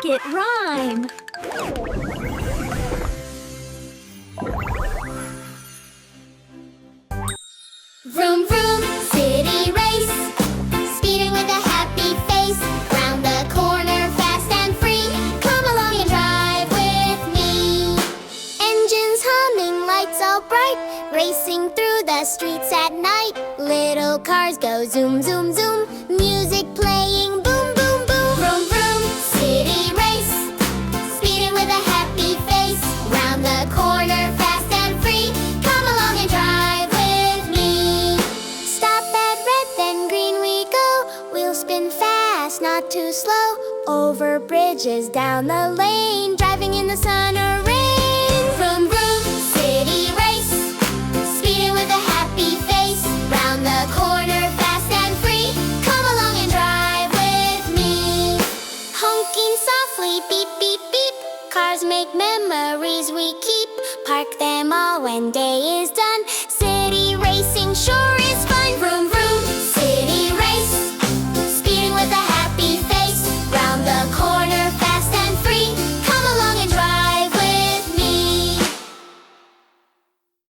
Make It Rhyme! Vroom Vroom City Race, speeding with a happy face, round the corner fast and free. Come along and drive with me. Engines humming, lights all bright, racing through the streets at night. Little cars go zoom, zoom, zoom, music playing, boom, boom, boom. Vroom Vroom City Race, speeding with a happy face, round the corner fast and free. Come along and drive with me. Stop at red, then green we go. Wheels spin fast, not too slow. Over bridges, down the lane, driving in the sun or rain. Vroom Vroom City Race, speeding with a happy face, round the corner fast and free. Come along and drive with me. Honking softly, beep, beep, beep. Cars make memories we keep. Park them all when day is done.